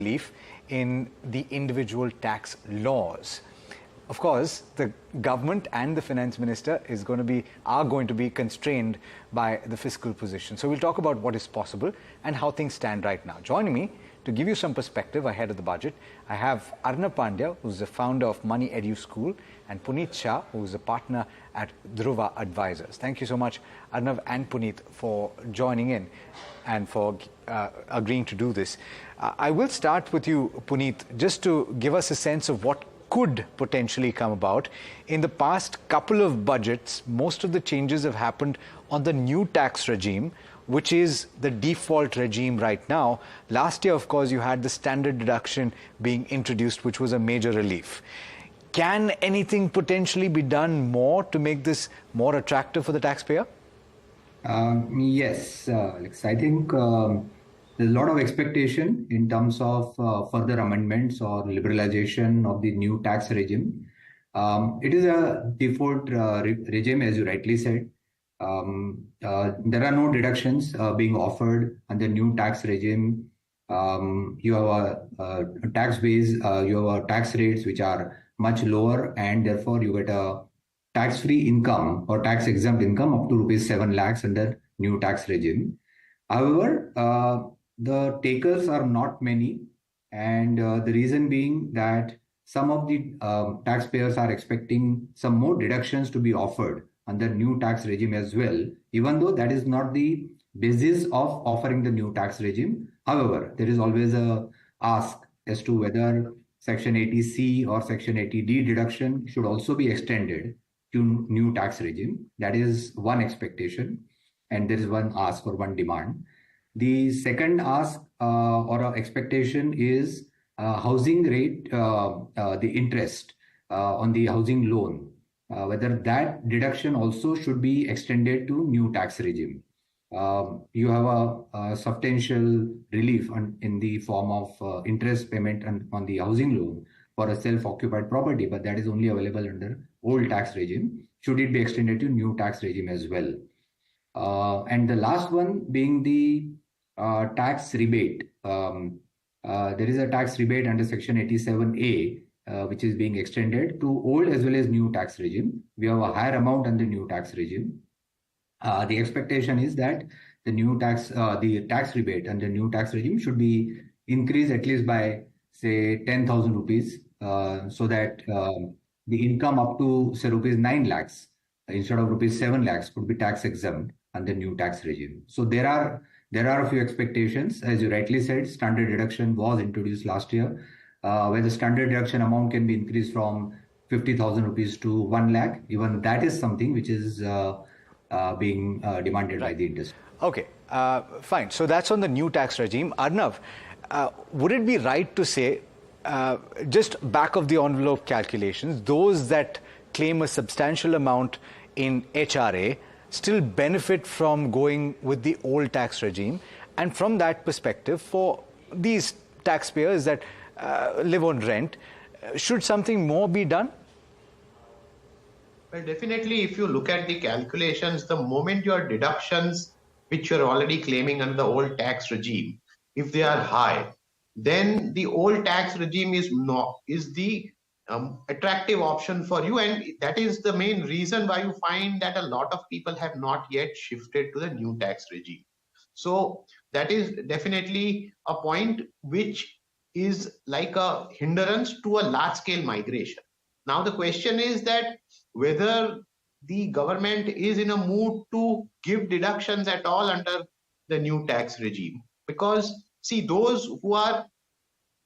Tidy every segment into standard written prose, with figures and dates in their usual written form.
relief in the individual tax laws. Of course, the government and the finance minister are going to be constrained by the fiscal position. So we'll talk about what is possible and how things stand right now. Joining me to give you some perspective ahead of the budget, I have Arnav Pandya, who's the founder of Moneyeduschool, and Punit Shah, who's a partner at Dhruva Advisors. Thank you so much, Arnav and Punit, for joining in and for agreeing to do this. I will start with you, Punit, just to give us a sense of what could potentially come about. In the past couple of budgets, most of the changes have happened on the new tax regime, which is the default regime right now. Last year, of course, you had the standard deduction being introduced, which was a major relief. Can anything potentially be done more to make this more attractive for the taxpayer? Yes, Alex. I think there's a lot of expectation in terms of further amendments or liberalization of the new tax regime. It is a default regime, as you rightly said. There are no deductions being offered under new tax regime. You have a tax base, you have tax rates which are much lower, and therefore you get a tax-free income or tax-exempt income up to rupees 7 lakhs under new tax regime. However, the takers are not many, and the reason being that some of the taxpayers are expecting some more deductions to be offered under new tax regime as well, even though that is not the basis of offering the new tax regime. However, there is always a ask as to whether Section 80C or Section 80D deduction should also be extended to new tax regime. That is one expectation, and there is one ask or one demand. The second ask or expectation is housing rate, the interest on the housing loan, whether that deduction also should be extended to new tax regime. You have a substantial relief in the form of interest payment on the housing loan for a self-occupied property, but that is only available under old tax regime. Should it be extended to new tax regime as well? And the last one being the tax rebate. There is a tax rebate under Section 87A, which is being extended to old as well as new tax regime. We have a higher amount under new tax regime. The expectation is that the tax rebate under new tax regime should be increased at least by, say, 10,000 rupees, so that the income up to, say, rupees 9 lakhs instead of rupees 7 lakhs could be tax exempt under new tax regime. So there are a few expectations. As you rightly said, standard deduction was introduced last year, where the standard deduction amount can be increased from 50,000 rupees to 1 lakh. Even that is something which is being demanded by the industry. Okay, fine. So that's on the new tax regime. Arnav, would it be right to say, just back of the envelope calculations, those that claim a substantial amount in HRA still benefit from going with the old tax regime? And from that perspective, for these taxpayers that live on rent, should something more be done? Well, definitely, if you look at the calculations, the moment your deductions, which you're already claiming under the old tax regime, if they are high, then the old tax regime is the attractive option for you, and that is the main reason why you find that a lot of people have not yet shifted to the new tax regime. So that is definitely a point which is like a hindrance to a large-scale migration. Now the question is that whether the government is in a mood to give deductions at all under the new tax regime, because see, those who are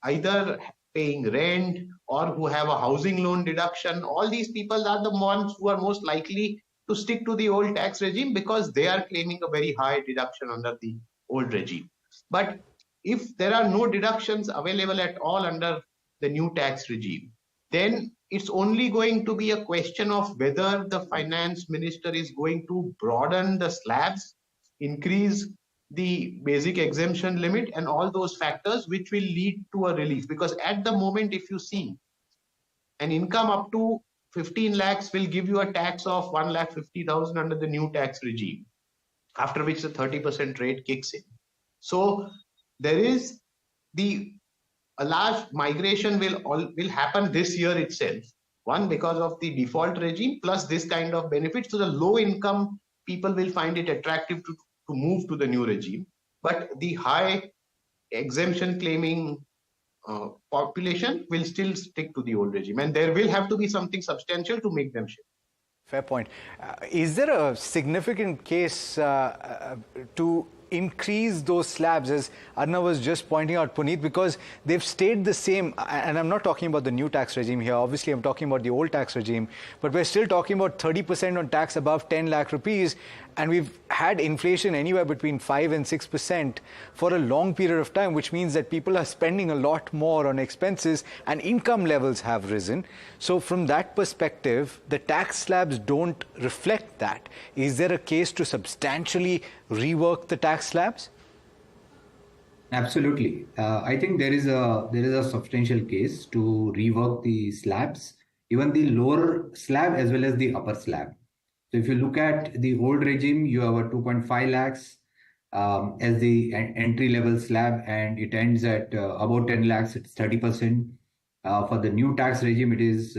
either paying rent or who have a housing loan deduction, all these people are the ones who are most likely to stick to the old tax regime because they are claiming a very high deduction under the old regime. But if there are no deductions available at all under the new tax regime, then it's only going to be a question of whether the finance minister is going to broaden the slabs, increase the basic exemption limit, and all those factors which will lead to a relief. Because at the moment, if you see, an income up to 15 lakhs will give you a tax of 1,50,000 under the new tax regime, after which the 30% rate kicks in. So there is the a large migration will happen this year itself. One, because of the default regime, plus this kind of benefits. So the low income people will find it attractive to move to the new regime. But the high exemption claiming population will still stick to the old regime. And there will have to be something substantial to make them shift. Fair point. Is there a significant case to increase those slabs, as Arnav was just pointing out, Punit, because they've stayed the same? And I'm not talking about the new tax regime here. Obviously, I'm talking about the old tax regime. But we're still talking about 30% on tax above 10 lakh rupees. And we've had inflation anywhere between 5 and 6% for a long period of time, which means that people are spending a lot more on expenses and income levels have risen. So from that perspective, the tax slabs don't reflect that. Is there a case to substantially rework the tax slabs? Absolutely. I think there is a substantial case to rework the slabs, even the lower slab as well as the upper slab. So if you look at the old regime, you have a 2.5 lakhs as the entry level slab, and it ends at about 10 lakhs, it's 30%. For the new tax regime, it is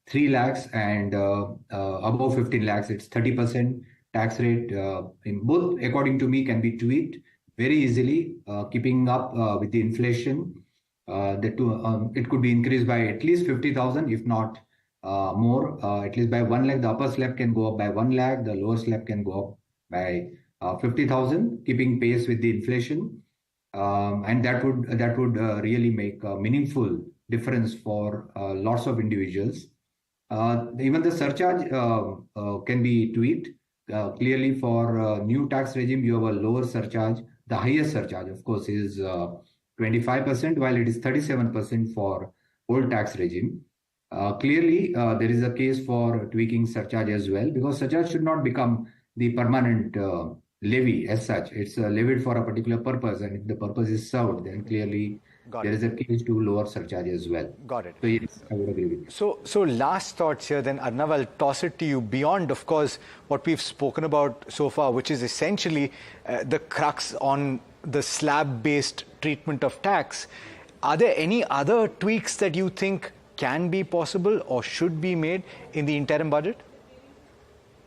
3 lakhs, and above 15 lakhs, it's 30% tax rate. In both, according to me, can be tweaked very easily, keeping up with the inflation. It could be increased by at least 50,000, if not more, at least by 1 lakh. The upper slab can go up by 1 lakh. The lower slab can go up by 50,000, keeping pace with the inflation. And that would really make a meaningful difference for lots of individuals. Even the surcharge can be tweaked. Clearly, for new tax regime, you have a lower surcharge. The highest surcharge, of course, is 25%, while it is 37% for old tax regime. Clearly, there is a case for tweaking surcharge as well, because surcharge should not become the permanent levy as such. It's levied for a particular purpose, and if the purpose is served, then clearly there is a case to lower surcharge as well. Got it. So yes, I would agree with you. So last thoughts here then, Arnav, I'll toss it to you. Beyond, of course, what we've spoken about so far, which is essentially the crux on the slab-based treatment of tax, are there any other tweaks that you think can be possible or should be made in the interim budget?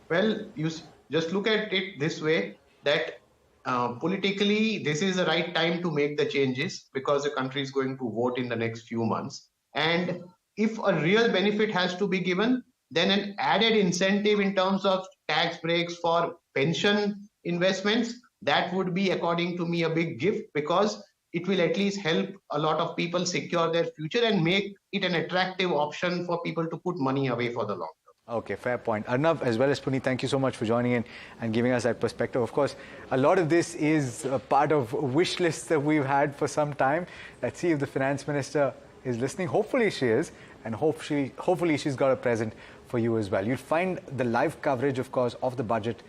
Well, you just look at it this way, that politically, this is the right time to make the changes, because the country is going to vote in the next few months. And if a real benefit has to be given, then an added incentive in terms of tax breaks for pension investments, that would be, according to me, a big gift, because it will at least help a lot of people secure their future and make it an attractive option for people to put money away for the long term. Okay, fair point. Arnav, as well as Punit, thank you so much for joining in and giving us that perspective. Of course, a lot of this is a part of wish lists that we've had for some time. Let's see if the Finance Minister is listening. Hopefully she is, and hopefully she's got a present for you as well. You'll find the live coverage, of course, of the budget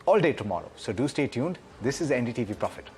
all day tomorrow. So do stay tuned. This is NDTV Profit.